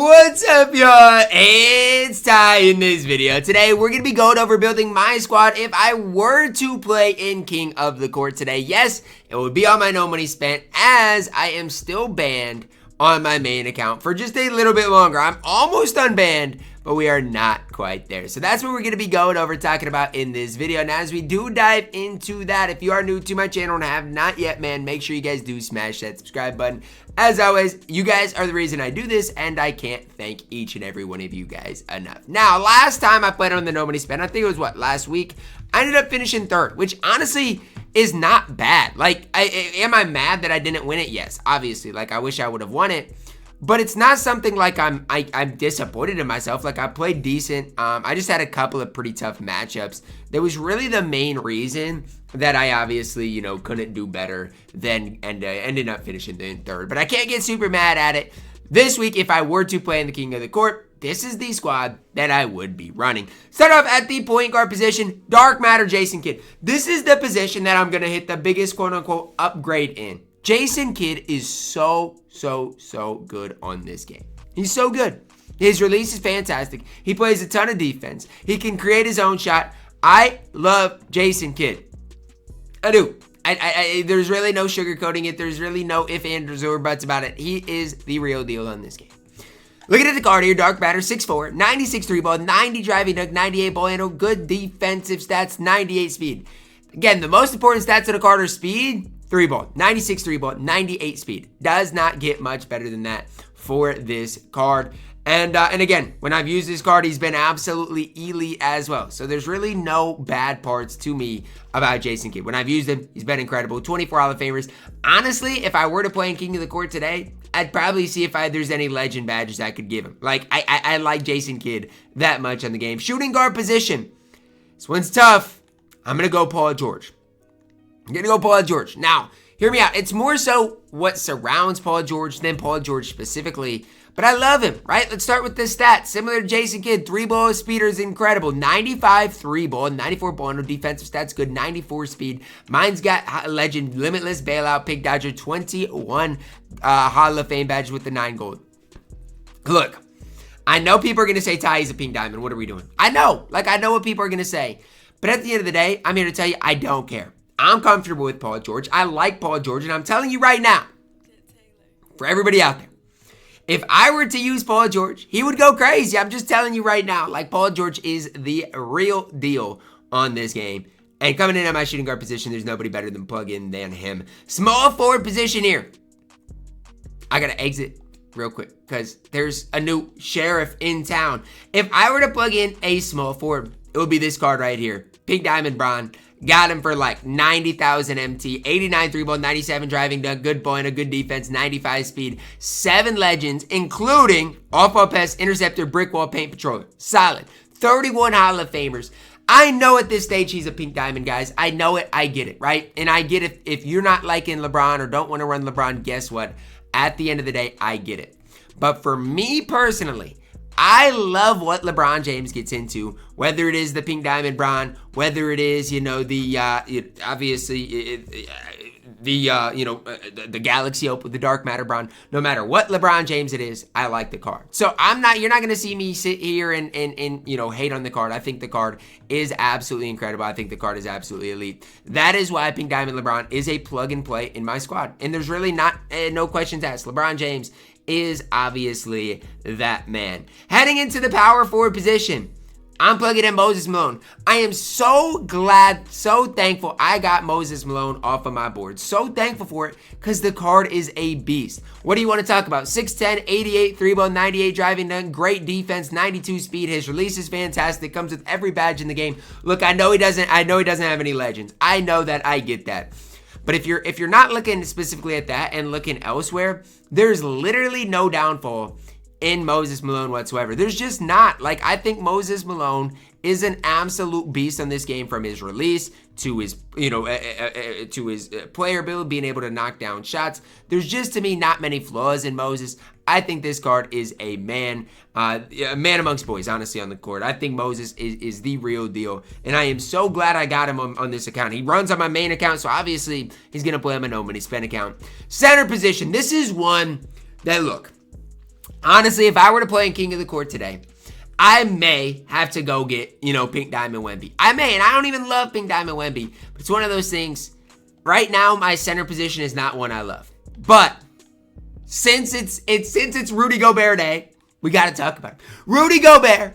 What's up, y'all? It's Ty in this video. Today, we're going to be going over building my squad if I were to play in King of the Court today. Yes, it would be on my no money spent as I am still banned on my main account for just a little bit longer. I'm almost unbanned, but we are not quite there. So that's what we're going to be going over talking about in this video. And as we do dive into that, if you are new to my channel and have not yet, man, make sure you guys do smash that subscribe button. As always, you guys are the reason I do this, and I can't thank each and every one of you guys enough. Now, last time I played on the no money spend, I think it was last week, I ended up finishing third, which honestly is not bad. Like, am I mad that I didn't win it? Yes, obviously. Like, I wish I would have won it. But it's not something like I'm disappointed in myself. Like, I played decent. I just had a couple of pretty tough matchups. That was really the main reason that I obviously, you know, couldn't do better than and ended up finishing in third. But I can't get super mad at it. This week, if I were to play in the King of the Court, this is the squad that I would be running. Start off at the point guard position, Dark Matter Jason Kidd. This is the position that I'm going to hit the biggest quote-unquote upgrade in. Jason Kidd is so good on this game. He's so good. His release is fantastic. He plays a ton of defense. He can create his own shot. I love Jason Kidd. I do. There's really no sugarcoating it. There's really no ifs, ands, or buts about it. He is the real deal on this game. Looking at the card here, Dark Matter, 6'4", 96 3 ball, 90 driving dunk, 98 ball handle, good defensive stats, 98 speed. Again, the most important stats of the card are speed, 3 ball, 96 3 ball, 98 speed. Does not get much better than that for this card. And again, when I've used this card, he's been absolutely elite as well. So there's really no bad parts to me about Jason Kidd. When I've used him, he's been incredible. 24 Hall of Famers. Honestly, if I were to play in King of the Court today, I'd probably see if there's any legend badges I could give him. Like, I like Jason Kidd that much on the game. Shooting guard position. This one's tough. I'm going to go Paul George. Now, hear me out. It's more so what surrounds Paul George than Paul George specifically. But I love him, right? Let's start with the stats. Similar to Jason Kidd, 3-ball speeder is incredible. 95 3-ball, 94 ball, no defensive stats, good, 94 speed. Mine's got legend, limitless bailout, pick dodger, 21 Hall of Fame badges with the 9 gold. Look, I know people are going to say Ty is a pink diamond. What are we doing? I know what people are going to say. But at the end of the day, I'm here to tell you I don't care. I'm comfortable with Paul George. I like Paul George, and I'm telling you right now, for everybody out there, if I were to use Paul George, he would go crazy. I'm just telling you right now, like, Paul George is the real deal on this game. And coming in at my shooting guard position, there's nobody better than plug-in than him. Small forward position here. I got to exit real quick because there's a new sheriff in town. If I were to plug in a small forward, it would be this card right here. Pink Diamond Braun. Got him for like 90,000 MT, 89 3-ball, 97 driving dunk, good ball and a good defense, 95 speed, 7 legends, including off-ball pass, interceptor, brick wall, paint patroller. Solid. 31 Hall of Famers. I know at this stage he's a pink diamond, guys. I know it. I get it, right? And I get if you're not liking LeBron or don't want to run LeBron, guess what? At the end of the day, I get it. But for me personally, I love what LeBron James gets into, whether it is the Pink Diamond Braun, whether it is, you know, the Galaxy Ope with the Dark Matter Braun. No matter what LeBron James it is, I like the card. So you're not going to see me sit here and you know, hate on the card. I think the card is absolutely incredible. I think the card is absolutely elite. That is why Pink Diamond LeBron is a plug and play in my squad. And there's really no questions asked. LeBron James is obviously that man. Heading into the power forward position, I'm plugging in Moses Malone. I am so glad, so thankful I got Moses Malone off of my board. So thankful for it because the card is a beast. What do you want to talk about? 6'10", 88 3-ball, 98 driving dunk, great defense, 92 speed. His release is fantastic. Comes with every badge in the game. Look, I know he doesn't have any legends. I know that. I get that. But if you're not looking specifically at that and looking elsewhere, there's literally no downfall in Moses Malone whatsoever. There's just not. Like, I think Moses Malone is an absolute beast on this game, from his release to his, to his player build, being able to knock down shots. There's just, to me, not many flaws in Moses. I think this card is a man amongst boys, honestly, on the court. I think Moses is the real deal, and I am so glad I got him on this account. He runs on my main account, so obviously he's going to play on my no money spend account. Center position. This is one that, look, Honestly, if I were to play in King of the Court today, I may have to go get, Pink Diamond Wemby. I may, and I don't even love Pink Diamond Wemby, but it's one of those things. Right now, my center position is not one I love. But since it's Rudy Gobert day, we got to talk about it. Rudy Gobert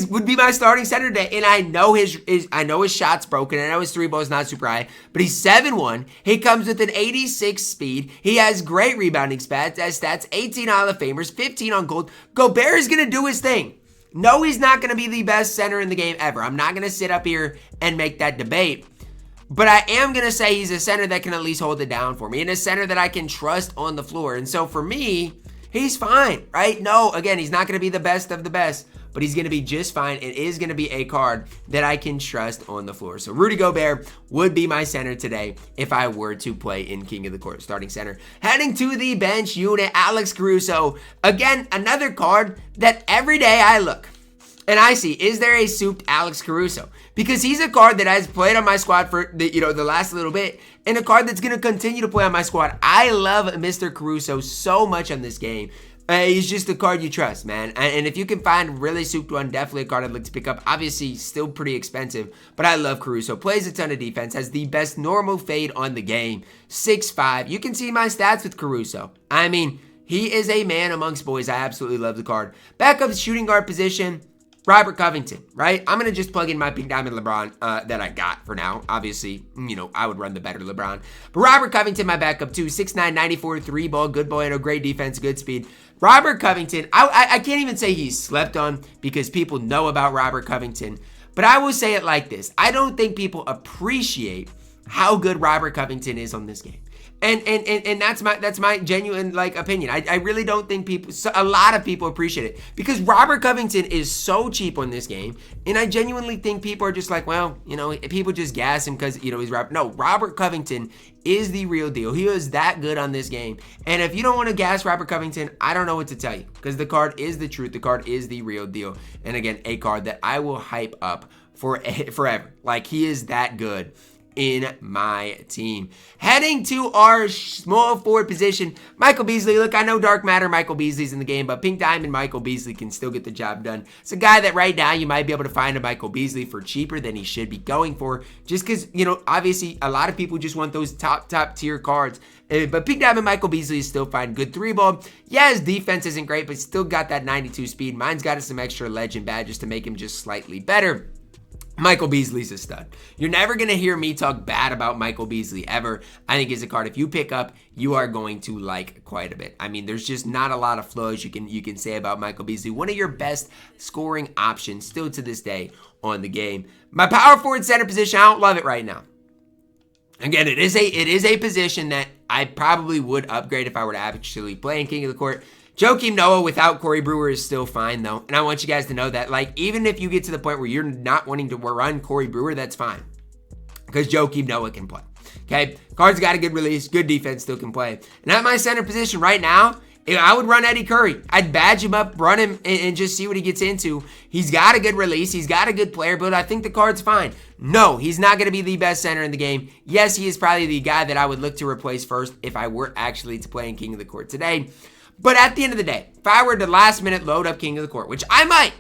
would be my starting center today, and I know his shot's broken. I know his three ball is not super high, but he's 7'1". He comes with an 86 speed. He has great rebounding stats, 18 Hall of Famers, 15 on gold. Gobert is gonna do his thing. No, he's not gonna be the best center in the game ever. I'm not gonna sit up here and make that debate. But I am going to say he's a center that can at least hold it down for me, and a center that I can trust on the floor. And so for me, he's fine, right? No, again, he's not going to be the best of the best, but he's going to be just fine. It is going to be a card that I can trust on the floor. So Rudy Gobert would be my center today if I were to play in King of the Court starting center. Heading to the bench unit, Alex Caruso. Again, another card that every day I look and I see, is there a souped Alex Caruso? Because he's a card that has played on my squad for the last little bit, and a card that's going to continue to play on my squad. I love Mr. Caruso so much on this game. He's just a card you trust, man. And if you can find really souped one, definitely a card I'd like to pick up. Obviously, still pretty expensive, but I love Caruso. Plays a ton of defense, has the best normal fade on the game. 6'5". You can see my stats with Caruso. I mean, he is a man amongst boys. I absolutely love the card. Backup shooting guard position. Robert Covington, right? I'm going to just plug in my Pink Diamond LeBron that I got for now. Obviously, I would run the better LeBron. But Robert Covington, my backup too. 6'9", 94, 3-ball, good boy, and a great defense, good speed. Robert Covington, I can't even say he's slept on because people know about Robert Covington. But I will say it like this. I don't think people appreciate how good Robert Covington is on this game. And that's my genuine opinion. I really don't think a lot of people appreciate it because Robert Covington is so cheap on this game, and I genuinely think people are just like, well, people just gas him because he's Robert. No, Robert Covington is the real deal. He is that good on this game, and if you don't want to gas Robert Covington, I don't know what to tell you because the card is the truth. The card is the real deal, and again, a card that I will hype up for forever. Like, he is that good in my team. Heading to our small forward position, Michael Beasley. Look, I know Dark Matter Michael Beasley's in the game, but Pink Diamond Michael Beasley can still get the job done. It's a guy that right now you might be able to find a Michael Beasley for cheaper than he should be going for, just because, obviously a lot of people just want those top tier cards. But Pink Diamond Michael Beasley is still fine. Good 3-ball. Yeah, his defense isn't great, but still got that 92 speed. Mine's got some extra legend badges to make him just slightly better. Michael Beasley's a stud. You're never going to hear me talk bad about Michael Beasley ever. I think he's a card if you pick up, you are going to like quite a bit. I mean, there's just not a lot of flaws you can say about Michael Beasley. One of your best scoring options still to this day on the game. My power forward center position, I don't love it right now. Again, it is a position that I probably would upgrade if I were to actually play in King of the Court. Joakim Noah without Corey Brewer is still fine, though. And I want you guys to know that, even if you get to the point where you're not wanting to run Corey Brewer, that's fine. Because Joakim Noah can play. Okay? Card's got a good release, good defense, still can play. And at my center position right now, I would run Eddie Curry. I'd badge him up, run him, and just see what he gets into. He's got a good release. He's got a good player build. I think the card's fine. No, he's not going to be the best center in the game. Yes, he is probably the guy that I would look to replace first if I were actually to play in King of the Court today. But at the end of the day, if I were to last minute load up King of the Court, which I might,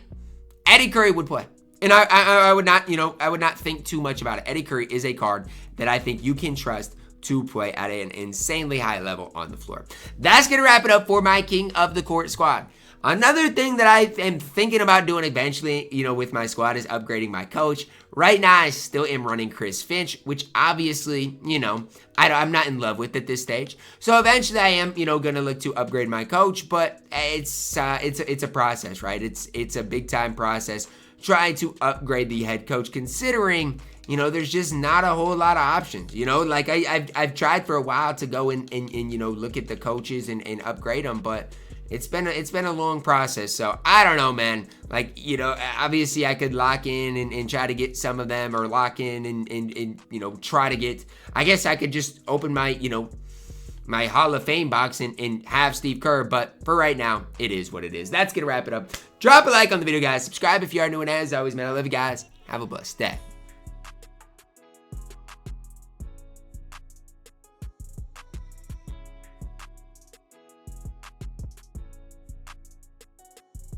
Eddie Curry would play. And I would not, I would not think too much about it. Eddie Curry is a card that I think you can trust to play at an insanely high level on the floor. That's going to wrap it up for my King of the Court squad. Another thing that I am thinking about doing eventually, with my squad is upgrading my coach. Right now, I still am running Chris Finch, which obviously, I'm not in love with at this stage. So eventually I am, going to look to upgrade my coach, but it's a process, right? It's a big time process trying to upgrade the head coach, considering, there's just not a whole lot of options. I've tried for a while to go and look at the coaches and upgrade them, but it's been a long process. So I don't know, man. Obviously I could lock in and try to get some of them, or lock in and try to get, I guess I could just open my, my Hall of Fame box and have Steve Kerr. But for right now, it is what it is. That's going to wrap it up. Drop a like on the video, guys. Subscribe if you are new, and as always, man, I love you guys. Have a blessed day.